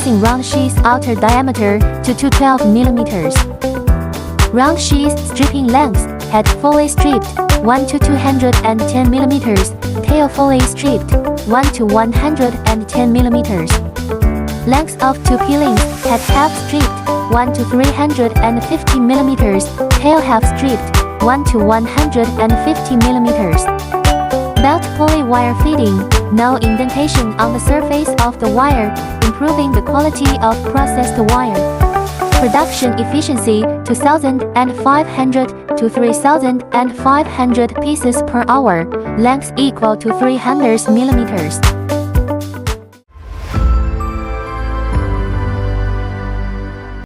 increasing round sheath outer diameter to 212 mm. Round sheath stripping length: head fully stripped 1 to 210 mm, tail fully stripped 1 to 110 mm. Length of two peelings: head half stripped 1 to 350 mm, tail half stripped 1 to 150 mm. Belt pulley wire fitting: no indentation on the surface of the wire, improving the quality of processed wire. Production efficiency: 2,500 to 3,500 pieces per hour. Length equal to 300 mm.